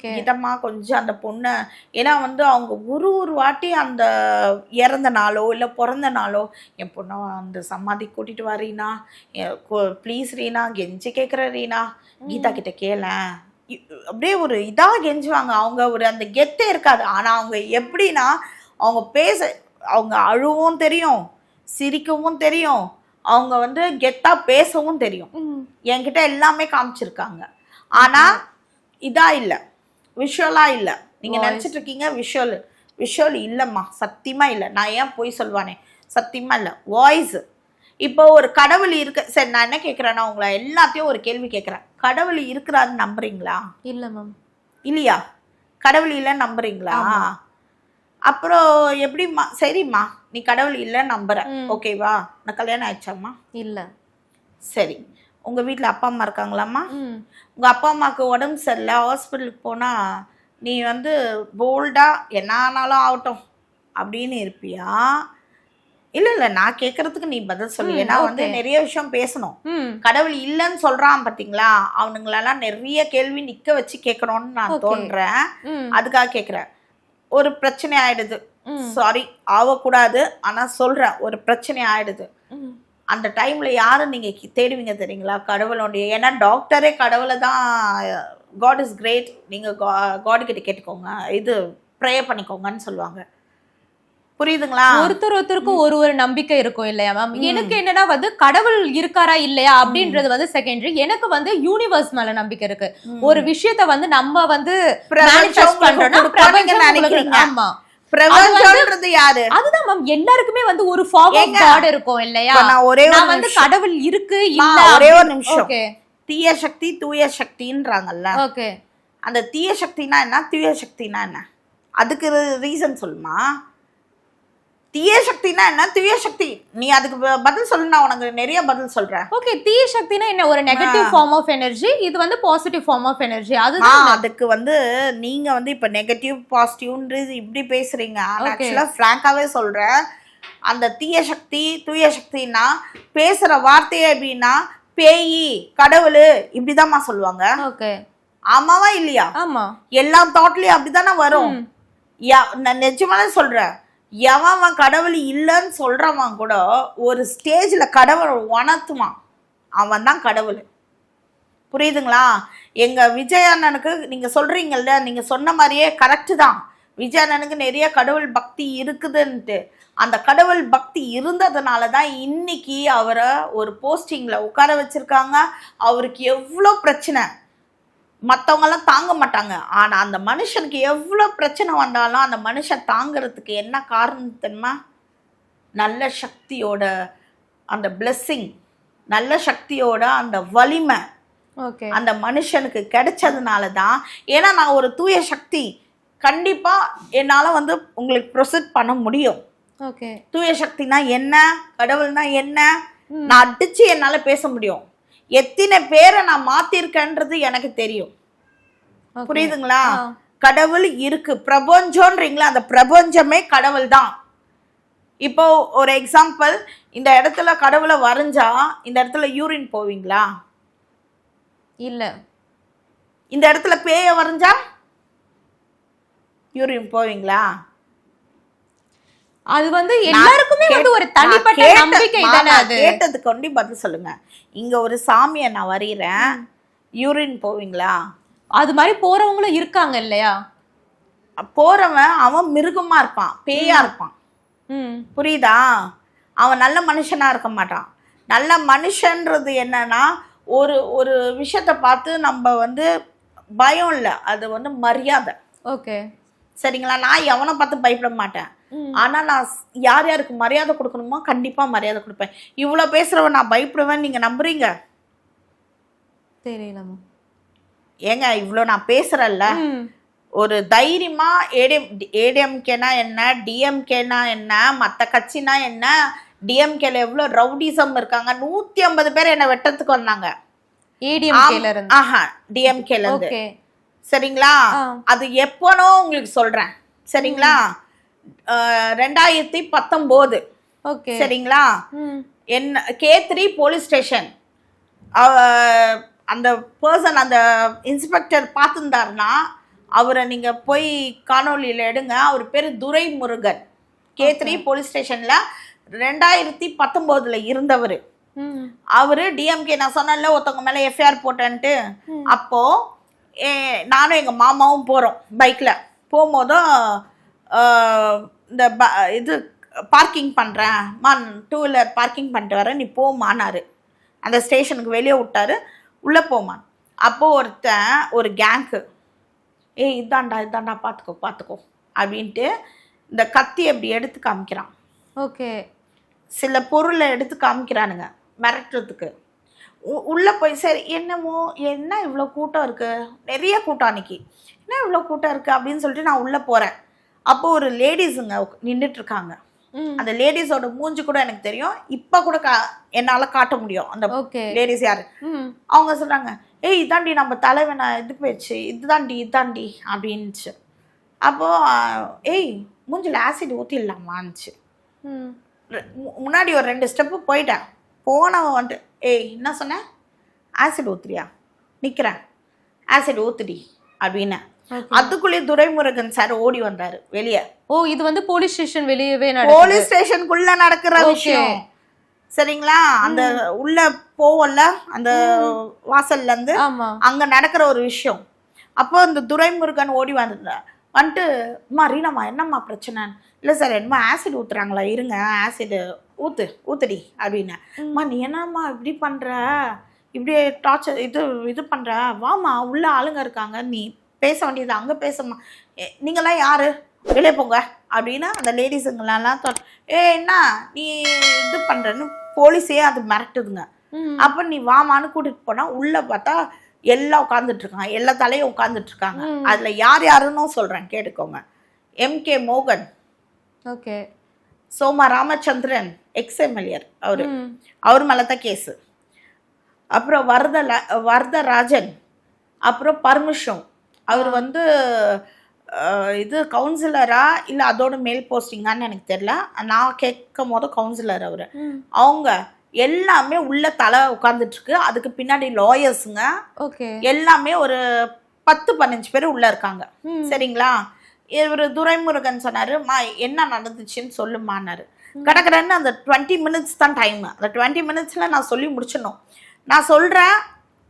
கீதாம்மா கொஞ்சம் அந்த பொண்ணை, ஏன்னா வந்து அவங்க ஒரு வாட்டி அந்த இறந்த நாளோ இல்லை பிறந்த நாளோ என் பொண்ணை அந்த சமாதி கூட்டிட்டு வா ரீனா, ப்ளீஸ் ரீனா, கெஞ்சி கேட்குற ரீனா, கீதா கிட்ட கேளேன், அப்படியே ஒரு இதாக கெஞ்சுவாங்க. அவங்க ஒரு அந்த கெத்தே இருக்காது. ஆனால் அவங்க எப்படின்னா, அவங்க அவங்க அழுவும் தெரியும், சிரிக்கவும் தெரியும், அவங்க வந்து கெத்தா பேசவும் தெரியும். என்கிட்ட எல்லாமே காமிச்சிருக்காங்க. ஆனா இதா இல்லை, விஷுவலா இல்லை. நீங்க நினைச்சிட்டு இருக்கீங்க விஷுவல் இல்லைம்மா, சத்தியமா இல்லை. நான் ஏன் போய் சொல்வானே, சத்தியமா இல்லை. வாய்ஸ். இப்போ ஒரு கடவுள் இருக்கு. சரி, நான் என்ன கேட்குறேன்னா, உங்களை எல்லாத்தையும் ஒரு கேள்வி கேட்குறேன். கடவுள் இருக்கிறாருன்னு நம்புறீங்களா? இல்லை மேம். இல்லையா? கடவுள் இல்லைன்னு நம்புறீங்களா? அப்புறம் எப்படிம்மா? சரிம்மா, நீ கடவுள் இல்லைன்னு நம்புற, ஓகேவா? நான் கல்யாணம் ஆயிடுச்சாம்மா? இல்லை. சரி, உங்க வீட்டில் அப்பா அம்மா இருக்காங்களாம்மா? உங்க அப்பா அம்மாவுக்கு உடம்பு சரியில்லை, ஹாஸ்பிட்டலுக்கு போனா நீ வந்து போல்டா என்ன ஆனாலும் ஆகட்டும் அப்படின்னு இருப்பியா? இல்ல நான் கேட்கறதுக்கு நீ பதில் சொல்லு. ஏன்னா வந்து நிறைய விஷயம் பேசணும். கடவுள் இல்லைன்னு சொல்றான் பாத்தீங்களா, அவனுங்களெல்லாம் நிறைய கேள்வி நிக்க வச்சு கேட்கணும்னு நான் தோன்றேன். அதுக்காக கேட்குறேன். ஒரு பிரச்சனை ஆயிடுது, சாரி ஆகக்கூடாது, ஆனா சொல்றேன், ஒரு பிரச்சனை ஆயிடுது. அந்த டைம்ல யாரு நீங்க தேடுவீங்க தெரியுங்களா? கடவுளுடைய. ஏன்னா டாக்டரே கடவுளை தான், காட் இஸ் கிரேட், நீங்க காட் கிட்ட கேட்டுக்கோங்க, இது ப்ரே பண்ணிக்கோங்கன்னு சொல்லுவாங்க. புரியுதுங்களா? ஒருத்தருக்கும் ஒரு நம்பிக்கை இருக்கும் இல்லையா மேம்? எனக்கு என்னன்னா வந்து கடவுள் இருக்காரா இல்லையா அப்படின்றது வந்து செகண்டரி. எனக்கு வந்து யூனிவர்ஸ் மேல நம்பிக்கை இருக்கு. ஒரு விஷயத்த வந்து நம்ம வந்து அதுதான் மேம், எல்லாருக்குமே வந்து ஒரு ஃபார்ம் ஆஃப் காட் இருக்கும் இல்லையா? நான் வந்து கடவுள் இருக்கு இல்ல. ஒரே ஒரு நிமிஷம். தீய சக்தி தூய சக்தின்றாங்கல்ல, ஓகே, அந்த தீய சக்தினா என்ன, தூய சக்தினா என்ன? அதுக்கு ரீசன் சொல்லுமா? தீய சக்தினா என்ன, தூய சக்தி, நீ அதுக்கு பதில் சொல்லு, நான் உனக்கு நிறைய பதில் சொல்றேன். ஓகே, தீய சக்தினா என்ன? ஒரு நெகட்டிவ் ஃபார்ம் ஆஃப் எனர்ஜி, இது வந்து பாசிட்டிவ் ஃபார்ம் ஆஃப் எனர்ஜி. அதுதான் அதுக்கு வந்து நீங்க வந்து இப்ப நெகட்டிவ் பாசிட்டிவ்ன்றது இப்படி பேசுறீங்க. ஆக்சுவலா பிராங்காவே சொல்றேன், அந்த தீய சக்தி தூய சக்தினா பேசுற வார்த்தையே எப்படின்னா பேயி கடவுள் இப்படிதாம்மா சொல்லுவாங்க. ஓகே, ஆமாவா இல்லையா? ஆமா, எல்லா தாட்லயும் அப்படித்தானே வரும். நான் நிஜமாவே சொல்றேன், எவன் கடவுள் இல்லைன்னு சொல்றவன் கூட ஒரு ஸ்டேஜ்ல கடவுள் உணர்த்துவான், அவன் தான் கடவுள். புரியுதுங்களா? எங்க விஜய் அண்ணனுக்கு நீங்க சொல்றீங்கல்ல, நீங்க சொன்ன மாதிரியே கரெக்டு தான். விஜயானனுக்கு நிறைய கடவுள் பக்தி இருக்குதுன்ட்டு. அந்த கடவுள் பக்தி இருந்ததுனால தான் இன்னைக்கு அவரை ஒரு போஸ்டிங்ல உட்கார வச்சிருக்காங்க. அவருக்கு எவ்வளோ பிரச்சனை, மற்றவங்கெல்லாம் தாங்க மாட்டாங்க. ஆனால் அந்த மனுஷனுக்கு எவ்வளோ பிரச்சனை வந்தாலும் அந்த மனுஷன் தாங்கிறதுக்கு என்ன காரணம் தெரியுமா? நல்ல சக்தியோட அந்த பிளெஸ்ஸிங், நல்ல சக்தியோட அந்த வலிமை அந்த மனுஷனுக்கு கிடைச்சதுனால தான். ஏன்னா நான் ஒரு தூய சக்தி, கண்டிப்பாக என்னால் வந்து உங்களுக்கு ப்ரொசீட் பண்ண முடியும். தூய சக்தினா என்ன, கடவுள்னா என்ன, நான் அடிச்சு என்னால் பேச முடியும். எத்தனை பேரை நான் மாத்திருக்கேன்றது எனக்கு தெரியும். புரியுதுங்களா? கடவுள் இருக்கு, பிரபஞ்சம்ன்றீங்களா, அந்த பிரபஞ்சமே கடவுள் தான். இப்போ ஒரு எக்ஸாம்பிள், இந்த இடத்துல கடவுளை வரைஞ்சா இந்த இடத்துல யூரின் போவீங்களா? இல்ல. இந்த இடத்துல பேய வரைஞ்சா யூரின் போவீங்களா? அது வந்து எல்லாருக்குமே வந்து ஒரு தனிப்பட்ட நம்பிக்கை தானே. அது கேட்டதுக்கு கொண்டு பதில் சொல்லுங்க. இங்க ஒரு சாமியை நான் வரைகிறேன், யூரின் போவீங்களா? அது மாதிரி போறவங்களும் இருக்காங்க இல்லையா? போறவன் அவன் மிருகமா இருப்பான், பேயா இருப்பான். புரியுதா? அவன் நல்ல மனுஷனா இருக்க மாட்டான். நல்ல மனுஷன்றது என்னன்னா ஒரு ஒரு விஷயத்தை பார்த்து நம்ம வந்து பயம் இல்லை, அது வந்து மரியாதை. ஓகே, சரிங்களா? நான் எவனை பார்த்து பயப்பட மாட்டேன். ஆனால் நான் யார் யாருக்கு மரியாதை கொடுக்கணுமோ கண்டிப்பாக மரியாதை கொடுப்பேன். இவ்வளோ பேசுகிறவன் நான் பயப்படுவேன், நீங்கள் நம்புறீங்க? தெரியலமா. ஏங்க இவ்வளோ நான் பேசுகிறேன்ல, ஒரு தைரியமாக ஏடிஎம்கேனா என்ன, டிஎம்கேனா என்ன, மற்ற கட்சினா என்ன, டிஎம்கேல எவ்வளோ ரவுடிசம் இருக்காங்க. 150 பேர் என்னை வெட்டத்துக்கு வந்தாங்க. டிஎம்கேல இருந்து. சரிங்களா? அது எப்போனோ உங்களுக்கு சொல்றேன். சரிங்களா? 2019. சரிங்களா? என்ன K3 போலீஸ் ஸ்டேஷன், அந்த பர்சன், அந்த இன்ஸ்பெக்டர் பார்த்துருந்தாருன்னா அவரை நீங்க போய் காணொலியில எடுங்க. அவர் பேரு துரைமுருகன். K3 போலீஸ் ஸ்டேஷன்ல 2019 இருந்தவர். அவரு டிஎம்கே, நான் சொன்னேன்ல ஒருத்தவங்க மேல எஃப்ஐஆர் போட்டேன்ட்டு. அப்போ நானும் எங்க மாமாவும் போறோம் பைக்ல. போகும்போதும் இந்த இது பார்க்கிங் பண்றேன், 2 வீலர் பார்க்கிங் பண்ணிட்டு வரேன், நீ போமானாரு. அந்த ஸ்டேஷனுக்கு வெளியே விட்டாரு, உள்ள போமான். அப்போ ஒருத்தன் ஒரு கேங்கு, இதாண்டா பார்த்துக்கோ அப்படின்ட்டு இந்த கத்தி அப்படி எடுத்து காமிக்கிறான். ஓகே, சில பொருளை எடுத்து காமிக்கிறானுங்க மிரட்டுறதுக்கு. உள்ளே போய் சரி என்னமோ என்ன இவ்வளோ கூட்டம் இருக்குது, நிறைய கூட்டம் அன்னைக்கு, என்ன இவ்வளோ கூட்டம் இருக்குது அப்படின்னு சொல்லிட்டு நான் உள்ளே போகிறேன். அப்போது ஒரு லேடிஸுங்க நின்றுட்டுருக்காங்க. அந்த லேடிஸோட மூஞ்சி கூட எனக்கு தெரியும், இப்போ கூட என்னால் காட்ட முடியும் அந்த லேடிஸ் யார். அவங்க சொல்கிறாங்க, இதாண்டி நம்ம தலைவனை இது போயிடுச்சு, இதாண்டி அப்படின்ச்சு. அப்போது மூஞ்சில் ஆசிட் ஊற்றிடலாமான்னுச்சு. முன்னாடி ஒரு 2 ஸ்டெப்பு போயிட்டேன். போனவன் வந்துட்டு என்ன சொன்னேன், ஆசிட் ஊத்துறியா, நிற்கிறேன், ஆசிட் ஊத்துடி அப்படின்னு. அதுக்குள்ளேயே துரைமுருகன் சார் ஓடி வந்தாரு வெளியே. இது வந்து போலீஸ் ஸ்டேஷன் வெளியவே, போலீஸ் ஸ்டேஷனுக்குள்ள நடக்கிற விஷயம். சரிங்களா? அந்த உள்ள போவல்ல அந்த வாசல்ல இருந்து அங்க நடக்கிற ஒரு விஷயம். அப்போ இந்த துரைமுருகன் ஓடி வந்துட்டு ரீனாமா என்னம்மா பிரச்சனை? இல்லை சார் என்னம்மா ஆசிட் ஊத்துறாங்களா, இருங்க ஆசிட் ஊத்துடி அப்படின்னு. நீ என்னம்மா இப்படி பண்ற, இப்படி டார்ச்சர் இது பண்ற, வாமா உள்ள ஆளுங்க இருக்காங்க, நீ பேச வேண்டியது அங்கே பேசமா, நீங்களாம் யாரு, வெளியே போங்க அப்படின்னு அந்த லேடிஸுங்களெல்லாம் என்ன நீ இது பண்றன்னு போலீஸே அது மிரட்டுதுங்க. அப்போ நீ வாமான்னு கூட்டிட்டு போனா உள்ள பார்த்தா எல்லாம் உட்காந்துட்டு இருக்காங்க, எல்லா தலையும் உட்காந்துட்டு இருக்காங்க. அதுல யார் யாருன்னு சொல்றேன் கேட்டுக்கோங்க. MK மோகன், ஓகே, சோமா ராமச்சந்திரன் எக்ஸ்எம்எல்ஏர், அவர் மேலே தான் கேஸு. அப்புறம் வரதராஜன், அப்புறம் பர்மிஷம், அவர் வந்து இது கவுன்சிலரா இல்லை அதோட மேல் போஸ்டிங்கான்னு எனக்கு தெரியல, நான் கேட்கும் போது கவுன்சிலர் அவர். அவங்க எல்லாமே உள்ள தலை உட்கார்ந்துட்டு இருக்கு, அதுக்கு பின்னாடி லாயர்ஸுங்க எல்லாமே ஒரு 10-15 பேர் உள்ள இருக்காங்க. சரிங்களா? இவர் துரைமுருகன் சொன்னாரு, என்ன நடந்துச்சுன்னு சொல்லுமான்னாரு. கடற்கடன்னு அந்த 20 மினிட்ஸ் தான் டைம். அந்த 20 மினிட்ஸ்ல நான் சொல்லி முடிச்சிடணும். நான் சொல்றேன்,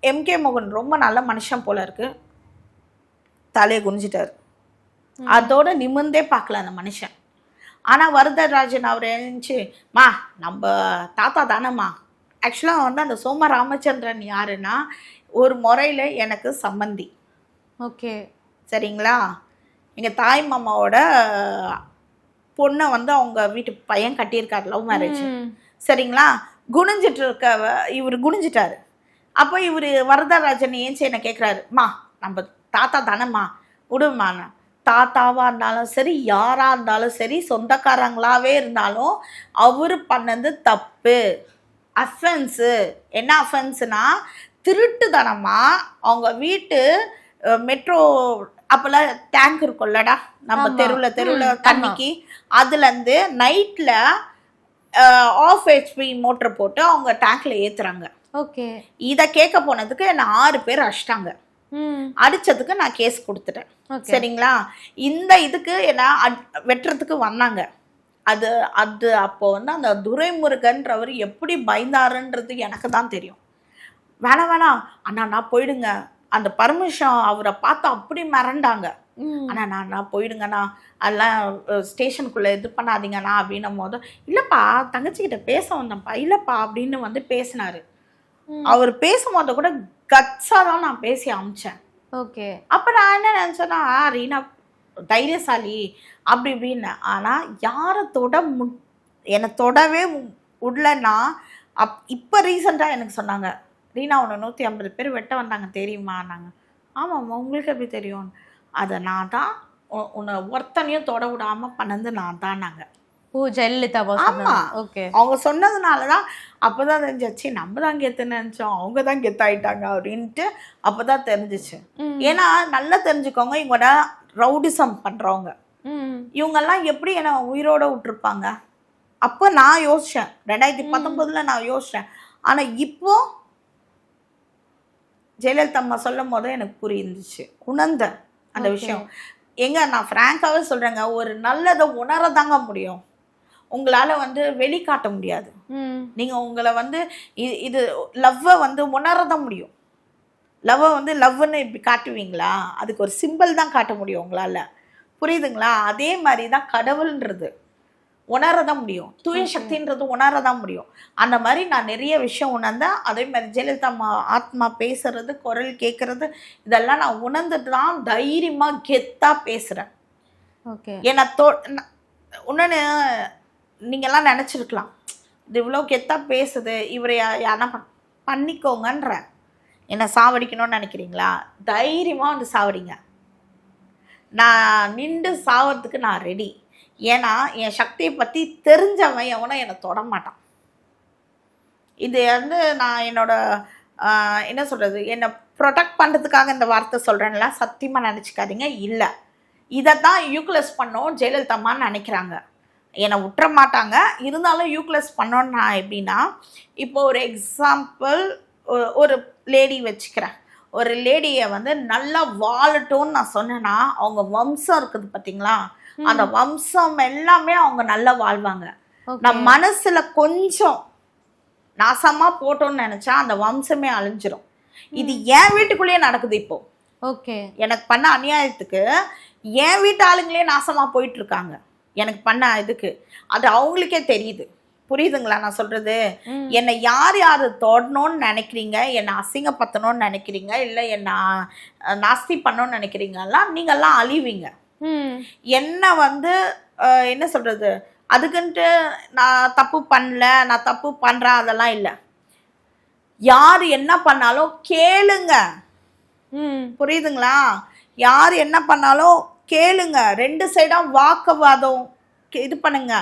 MK மோகன் ரொம்ப நல்ல மனுஷன் போல இருக்கு, தலையை குனிஞ்சிட்டாரு. அதோட நிமிர்ந்தே பார்க்கல அந்த மனுஷன். ஆனால் வரதராஜன் அவர் எழுந்துச்சு, மா நம்ம தாத்தா தானேம்மா. ஆக்சுவலாக வந்து அந்த சோம ராமச்சந்திரன் யாருன்னா ஒரு முறையில் எனக்கு சம்பந்தி. ஓகே, சரிங்களா? எங்கள் தாய் மாமாவோட பொண்ணை வந்து அவங்க வீட்டு பையன் கட்டியிருக்காரு, லவ் மேரேஜ். சரிங்களா? குனிஞ்சிட்டு இருக்க இவர் குனிஞ்சிட்டாரு. அப்போ இவர் வரதராஜன் ஏஞ்சி என்ன கேட்குறாரு, மா நம்ம தாத்தா தானேம்மா விடுமா. தாத்தாவாக இருந்தாலும் சரி, யாராக இருந்தாலும் சரி, சொந்தக்காரங்களாகவே இருந்தாலும் அவர் பண்ணது தப்பு, அஃபென்ஸு. என்ன அஃபென்ஸுனா திருட்டுத்தனமா அவங்க வீட்டு மெட்ரோ அப்போல்லாம் டேங்க் இருக்கும்லடா நம்ம தெருவில் தண்ணிக்கு, அதுலேருந்து நைட்டில் ஆஃப் ஹெச்பி மோட்டர் போட்டு அவங்க டேங்க்ல ஏற்றுறாங்க. ஓகே, இதை கேட்க போனதுக்கு என்ன 6 பேர் அடிச்சிட்டாங்க. அடிச்சதுக்கு நான் கேஸ் கொடுத்துட்டேன். சரிங்களா? இந்த இதுக்கு என்ன வெட்டுறதுக்கு வந்தாங்க. அது அது அப்போ வந்து அந்த துரைமுருகன்றவர் எப்படி பயந்தாருன்றது எனக்கு தான் தெரியும். வேணாம் அண்ணா நான் போயிடுங்க, அந்த பர்மிஷன் அவரை பார்த்து அப்படி மிரண்டாங்க. அண்ணா நான் போயிடுங்கண்ணா, அதெல்லாம் ஸ்டேஷனுக்குள்ளே இது பண்ணாதீங்கண்ணா அப்படின்னும் போது, இல்லைப்பா தங்கச்சிக்கிட்ட பேச வந்தேன்ப்பா, இல்லைப்பா அப்படின்னு வந்து பேசினாரு. அவர் பேசும்போது கூட கட்ஸாக தான் நான் பேசி அமிச்சேன். ஓகே, அப்போ நான் என்ன நினச்சேன்னா ரீனா தைரியசாலி அப்படி இப்படின்னு. ஆனால் யாரை என்னை தொடவே விடலன்னா இப்போ ரீசெண்டாக எனக்கு சொன்னாங்க, ரீனா உன்னை 150 பேர் வெட்ட வந்தாங்க தெரியுமா. நாங்கள் ஆமாம்மா உங்களுக்கு எப்படி தெரியும். அதை நான் தான் உன்னை ஒருத்தனையும் தொட விடாமல் பண்ணது நான் தான். நாங்கள் ஜெயலலிதா. ஆமாம், ஓகே, அவங்க சொன்னதுனால தான் அப்போ தான் தெரிஞ்சிச்சு நம்ம தான் கெத்துன்னு நினச்சோம், அவங்க தான் கெத்தாயிட்டாங்க அப்படின்ட்டு அப்போ தான் தெரிஞ்சிச்சு. ஏன்னா நல்லா தெரிஞ்சுக்கோங்க, இவங்களோட ரவுடிசம் பண்ணுறவங்க இவங்கெல்லாம் எப்படி என்ன உயிரோடு விட்டுருப்பாங்க. அப்போ நான் யோசித்தேன், 2019 நான் யோசித்தேன். ஆனால் இப்போ ஜெயலலிதா அம்மா சொல்லும் போது எனக்கு புரிந்துச்சு, உணர்ந்த அந்த விஷயம். நான் ஃப்ராங்காகவே சொல்கிறேங்க, ஒரு நல்லதை உணரதாங்க முடியும், உங்களால் வந்து வெளிக்காட்ட முடியாது. நீங்கள் உங்களை வந்து இது லவ்வை வந்து உணரதான் முடியும். லவ்வை வந்து லவ்னு இப்படி காட்டுவீங்களா, அதுக்கு ஒரு சிம்பிள் தான் காட்ட முடியும் உங்களால். புரியுதுங்களா? அதே மாதிரி தான் கடவுள்ன்றது உணரதான் முடியும், தூய சக்தின்றது உணரதான் முடியும். அந்த மாதிரி நான் நிறைய விஷயம் உணர்ந்தேன். அதே மாதிரி ஜெயலலிதா ஆத்மா பேசுறது, குரல் கேட்கறது, இதெல்லாம் நான் உணர்ந்துட்டு தான் தைரியமாக கெத்தாக பேசுகிறேன். ஓகே, ஏன்னா இன்னொன்று நீங்கள்லாம் நினச்சிருக்கலாம், இது இவ்வளோ கெத்தாக பேசுது, இவரை யாரா பண்ணிக்கோங்கன்ற. என்னை சாவடிக்கணும்னு நினைக்கிறீங்களா? தைரியமாக வந்து சாவடிங்க, நான் நின்று சாவறதுக்கு நான் ரெடி. ஏன்னா என் சக்தியை பற்றி தெரிஞ்சவன் எவனோ என்னை தொட மாட்டான். இது வந்து நான் என்னோட என்ன சொல்கிறது, என்னை ப்ரொடெக்ட் பண்ணுறதுக்காக இந்த வார்த்தை சொல்கிறேன்ல, சத்தியமாக நினச்சிக்காதீங்க. இல்லை, இதை தான் யூக்லெஸ் பண்ணோம் ஜெயலலிதாம்மான்னு நினைக்கிறாங்க, என்னை விட்டுற மாட்டாங்க. இருந்தாலும் யூக்லெஸ் பண்ணோன்னு நான் எப்படின்னா, இப்போ ஒரு எக்ஸாம்பிள் ஒரு லேடி வச்சுக்கிறேன். ஒரு லேடியை வந்து நல்லா வாழட்டும்னு நான் சொன்னேன்னா, அவங்க வம்சம் இருக்குது பார்த்தீங்களா, அந்த வம்சம் எல்லாமே அவங்க நல்லா வாழ்வாங்க. நான் மனசுல கொஞ்சம் நாசமா போட்டோம்னு நினைச்சா அந்த வம்சமே அழிஞ்சிரும். இது என் வீட்டுக்குள்ளேயே நடக்குது இப்போ. ஓகே, எனக்கு பண்ண அநியாயத்துக்கு என் வீட்டு ஆளுங்களே நாசமா போயிட்டு இருக்காங்க, எனக்கு பண்ண இதுக்கு. அது அவங்களுக்கே தெரியுது. புரியுதுங்களா நான் சொல்றது? என்னை யார் யார் தொடணும்னு நினைக்கிறீங்க, என்னை அசிங்கப்படுத்தணும்னு நினைக்கிறீங்க, இல்லை என்னை நாஸ்தி பண்ணணும்னு நினைக்கிறீங்கலாம், நீங்கள்லாம் அழிவீங்க. என்ன வந்து என்ன சொல்றது, அதுக்குன்ட்டு நான் தப்பு பண்ணல, நான் தப்பு பண்றேன் அதெல்லாம் இல்லை. யார் என்ன பண்ணாலும் கேளுங்க. புரியுதுங்களா? யார் என்ன பண்ணாலும் கேளுங்க. 2 சைடா வாக்குவாதம் இது பண்ணுங்க,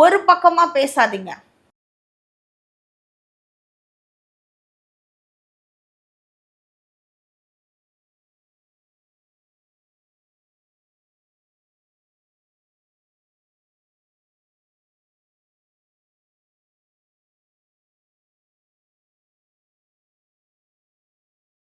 ஒரு பக்கமா பேசாதீங்க.